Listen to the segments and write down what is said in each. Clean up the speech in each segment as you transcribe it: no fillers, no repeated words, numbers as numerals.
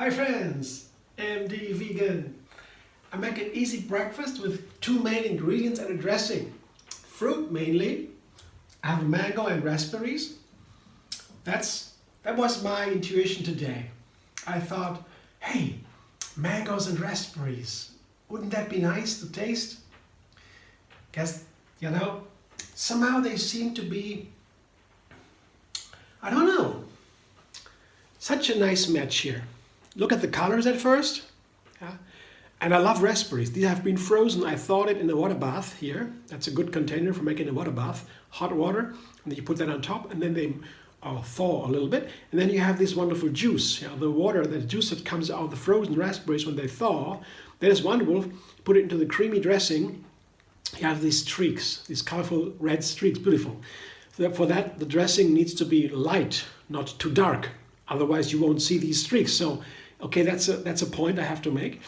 Hi friends, MD Vegan. I make an easy breakfast with two main ingredients and a dressing. Fruit mainly. I have mango and raspberries. That was my intuition today. I thought, hey, mangoes and raspberries. Wouldn't that be nice to taste? Guess, somehow they seem to be, I don't know, such a nice match here. Look at the colors at first. Yeah. And I love raspberries. These have been frozen. I thawed it in a water bath here. That's a good container for making a water bath. Hot water, and then you put that on top, and then they thaw a little bit. And then you have this wonderful juice. The water, the juice that comes out of the frozen raspberries when they thaw, that is wonderful. Put it into the creamy dressing. You have these streaks, these colorful red streaks, beautiful. So for that, the dressing needs to be light, not too dark. Otherwise, you won't see these streaks. So, okay, that's a point I have to make.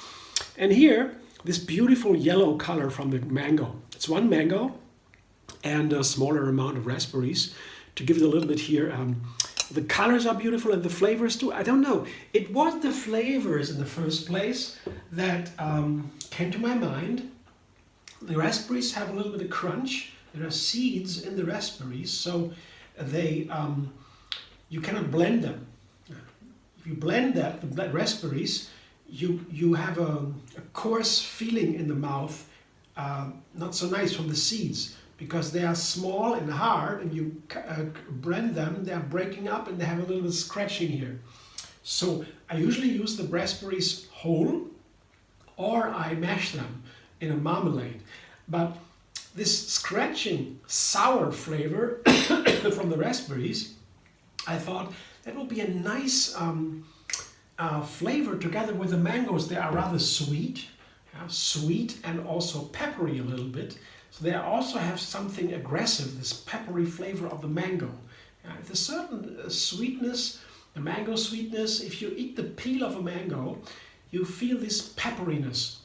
And here, this beautiful yellow color from the mango. It's one mango and a smaller amount of raspberries to give it a little bit here. The colors are beautiful and the flavors too. I don't know. It was the flavors in the first place that came to my mind. The raspberries have a little bit of crunch. There are seeds in the raspberries, so they you cannot blend them. If you blend the raspberries, you have a coarse feeling in the mouth, not so nice from the seeds, because they are small and hard, and you blend them, they are breaking up and they have a little bit of scratching here. So I usually use the raspberries whole, or I mash them in a marmalade. But this scratching sour flavor from the raspberries, I thought that would be a nice flavor together with the mangoes. They are rather sweet, sweet and also peppery a little bit. So they also have something aggressive, this peppery flavor of the mango. There's a certain sweetness, the mango sweetness. If you eat the peel of a mango, you feel this pepperiness.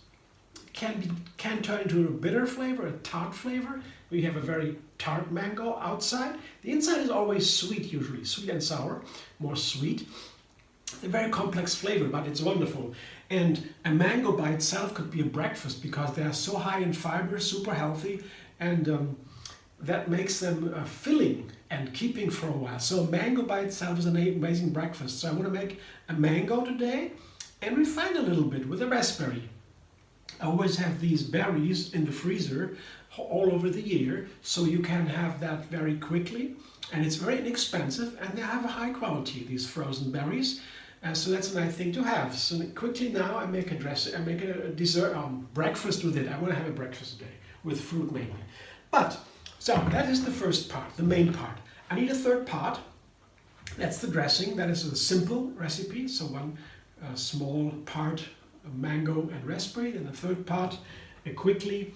Can turn into a bitter flavor, a tart flavor. We have a very tart mango outside. The inside is always sweet, usually sweet and sour, more sweet. A very complex flavor, but it's wonderful. And a mango by itself could be a breakfast because they are so high in fiber, super healthy, and that makes them filling and keeping for a while. So a mango by itself is an amazing breakfast. So I want to make a mango today and refine a little bit with a raspberry. I always have these berries in the freezer all over the year, so you can have that very quickly, and it's very inexpensive, and they have a high quality, these frozen berries. So that's a nice thing to have. So quickly now I make a dessert, breakfast with it. I want to have a breakfast today with fruit mainly. So that is the first part, the main part. I need a third part. That's the dressing. That is a simple recipe. So one small part of mango and raspberry, and the third part, a quick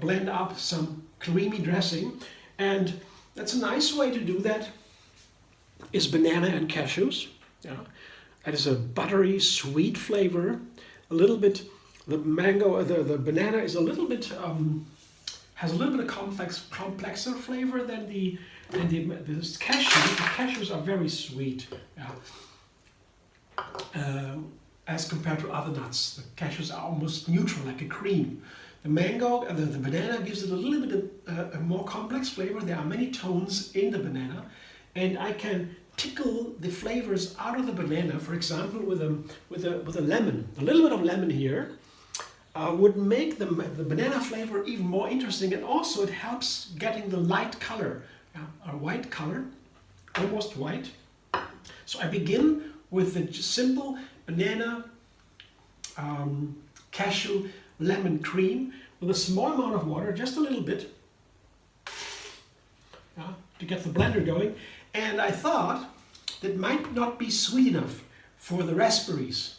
blend up some creamy dressing. And that's a nice way to do that is banana and cashews. That is a buttery, sweet flavor. A little bit, the mango, the banana is a little bit, has a little bit of complexer flavor than the cashews. The cashews are very sweet, as compared to other nuts. The cashews are almost neutral, like a cream. The mango, the banana gives it a little bit of a more complex flavor. There are many tones in the banana, and I can tickle the flavors out of the banana. For example, with a lemon, a little bit of lemon here would make the banana flavor even more interesting, and also it helps getting the light color, a white color, almost white. So I begin with the simple banana cashew lemon cream with a small amount of water, just a little bit, to get the blender going. And I thought that might not be sweet enough for the raspberries,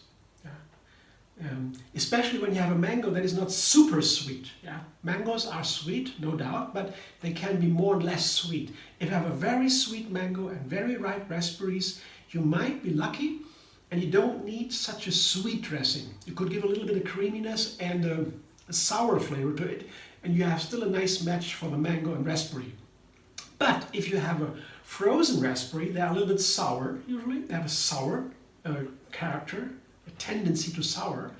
especially when you have a mango that is not super sweet. Mangoes are sweet, no doubt, but they can be more or less sweet. If you have a very sweet mango and very ripe raspberries, you might be lucky, and you don't need such a sweet dressing. You could give a little bit of creaminess and a sour flavor to it, and you have still a nice match for the mango and raspberry. But if you have a frozen raspberry, they are a little bit sour usually. They have a sour character, a tendency to sour.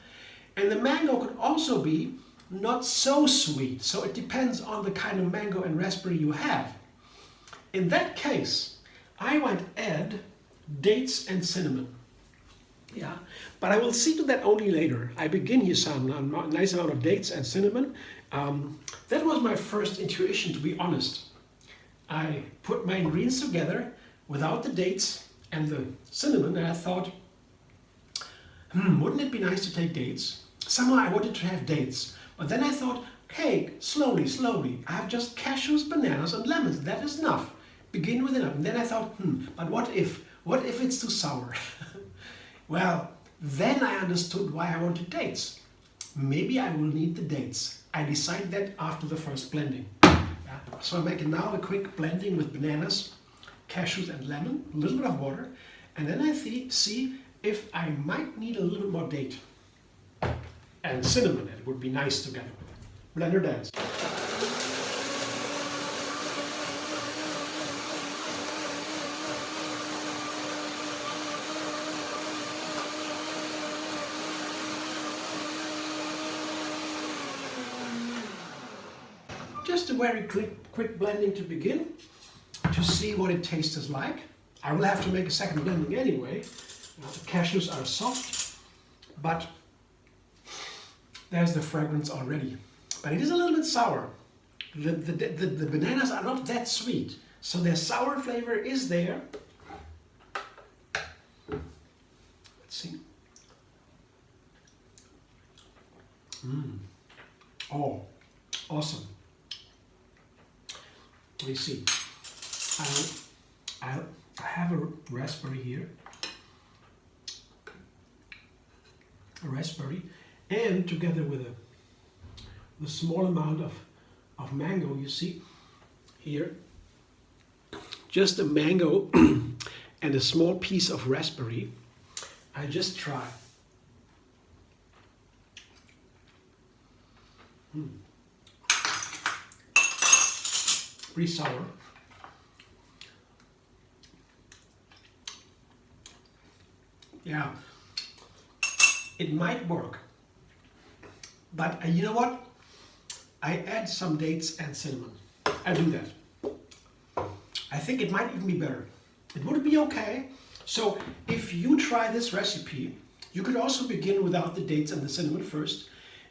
And the mango could also be not so sweet. So it depends on the kind of mango and raspberry you have. In that case, I might add dates and cinnamon. Yeah, but I will see to that only later. I begin here some nice amount of dates and cinnamon. That was my first intuition, to be honest. I put my ingredients together without the dates and the cinnamon, and I thought, wouldn't it be nice to take dates? Somehow I wanted to have dates, but then I thought, okay, slowly, slowly. I have just cashews, bananas, and lemons. That is enough. Begin with enough. And then I thought, but what if it's too sour? Well, then I understood why I wanted dates. Maybe I will need the dates. I decided that after the first blending. Yeah. So I'm making now a quick blending with bananas, cashews, and lemon, a little bit of water, and then I see if I might need a little bit more date and cinnamon. It would be nice together with it. Blender dance. Just a very quick blending to begin, to see what it tastes like. I will have to make a second blending anyway. The cashews are soft, but there's the fragrance already. But it is a little bit sour. The bananas are not that sweet, so their sour flavor is there. Let's see. Oh, awesome. Let me see. I have a raspberry here. A raspberry, and together with a small amount of mango, you see here, just a mango and a small piece of raspberry. I just try. Pretty sour. Yeah, it might work, but you know what? I add some dates and cinnamon. I do that. I think it might even be better. It would be okay. So if you try this recipe, you could also begin without the dates and the cinnamon first,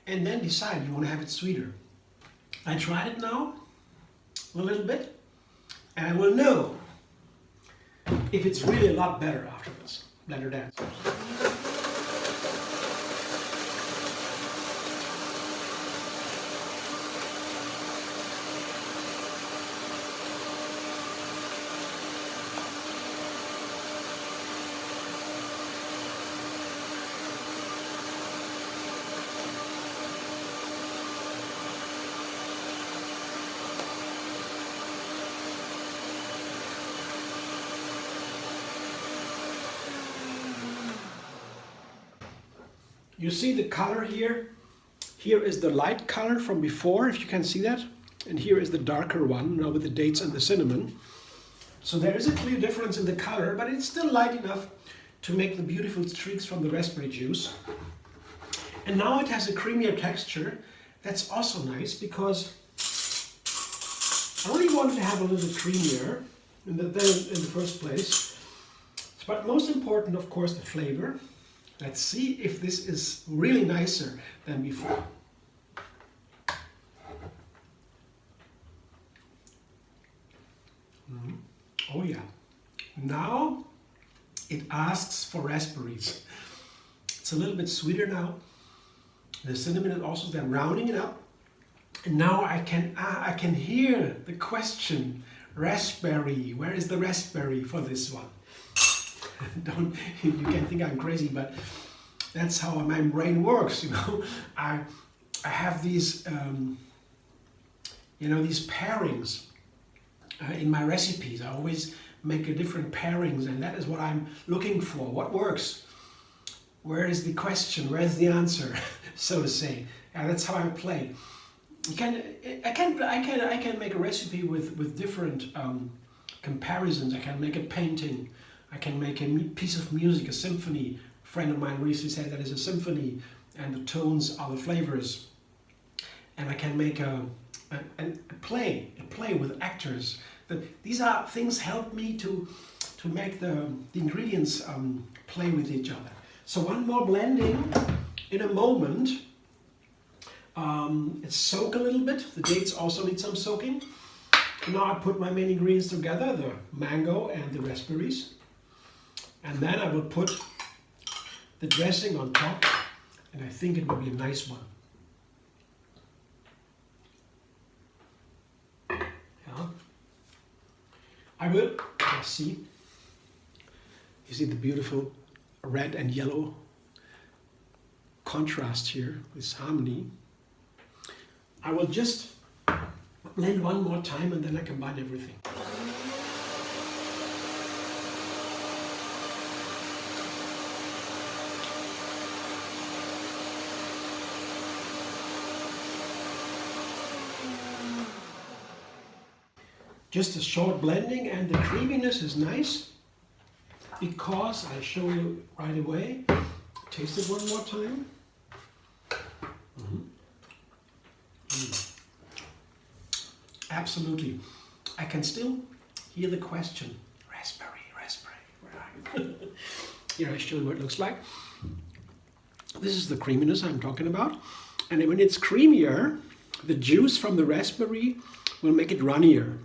and then decide you want to have it sweeter. I tried it now, a little bit, and I will know if it's really a lot better afterwards. Blender dance. You see the color here? Here is the light color from before, if you can see that. And here is the darker one, now with the dates and the cinnamon. So there is a clear difference in the color, but it's still light enough to make the beautiful streaks from the raspberry juice. And now it has a creamier texture. That's also nice, because I really wanted to have a little creamier in the first place. But most important, of course, the flavor. Let's see if this is really nicer than before. Oh yeah. Now it asks for raspberries. It's a little bit sweeter now. The cinnamon is also there, rounding it up. And now I can hear the question, raspberry. Where is the raspberry for this one? You can think I'm crazy, but that's how my brain works, you know. I have these, these pairings in my recipes. I always make a different pairings, and that is what I'm looking for. What works? Where is the question? Where is the answer, so to say? And that's how I play. I can make a recipe with different comparisons. I can make a painting I can make a piece of music, a symphony. A friend of mine recently said that is a symphony, and the tones are the flavors. And I can make a play with actors. These are things help me to make the ingredients play with each other. So one more blending in a moment. It's soak a little bit. The dates also need some soaking. Now I put my main ingredients together, the mango and the raspberries. And then I will put the dressing on top, and I think it will be a nice one. Yeah. I will, let's see. You see the beautiful red and yellow contrast here, this harmony. I will just blend one more time and then I combine everything. Just a short blending, and the creaminess is nice because I show you right away. Taste it one more time. Absolutely. I can still hear the question, raspberry, where are you? Here I show you what it looks like. This is the creaminess I'm talking about. And when it's creamier, the juice from the raspberry will make it runnier.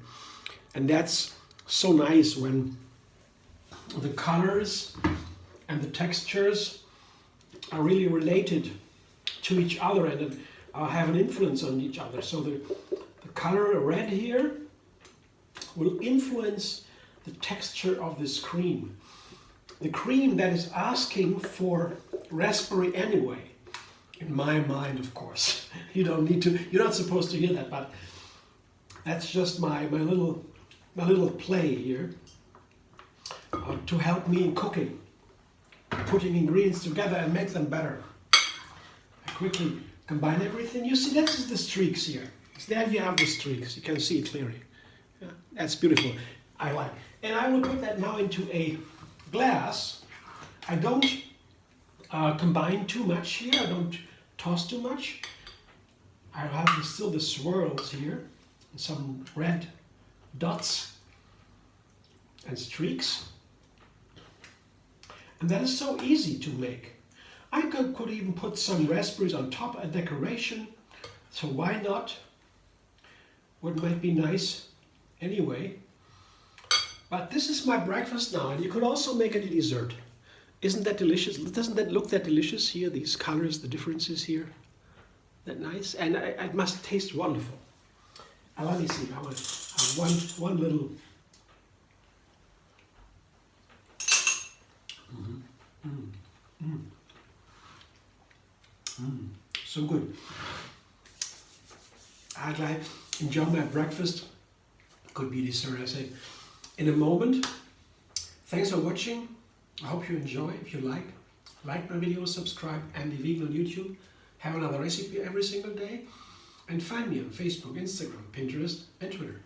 And that's so nice when the colors and the textures are really related to each other and have an influence on each other. So the color red here will influence the texture of this cream. The cream that is asking for raspberry anyway, in my mind, of course. You don't need to, you're not supposed to hear that, but that's just my little play here to help me in cooking, putting ingredients together and make them better. I quickly combine everything. You see, this is the streaks here. There you have the streaks. You can see it clearly. Yeah, that's beautiful. I like. And I will put that now into a glass. I don't combine too much here. I don't toss too much. I have still the swirls here, and some red dots and streaks. And that is so easy to make. I could even put some raspberries on top, a decoration. So why not? What might be nice anyway. But this is my breakfast now, and you could also make it a dessert. Isn't that delicious? Doesn't that look that delicious here? These colors, the differences here. That nice? And it must taste wonderful. Let me see. I will have one little. So good. I'd like to enjoy my breakfast. Could be dessert, I say, in a moment. Thanks for watching. I hope you enjoy. If you like my videos, subscribe. Andy Vegan on YouTube. Have another recipe every single day. And find me on Facebook, Instagram, Pinterest, and Twitter.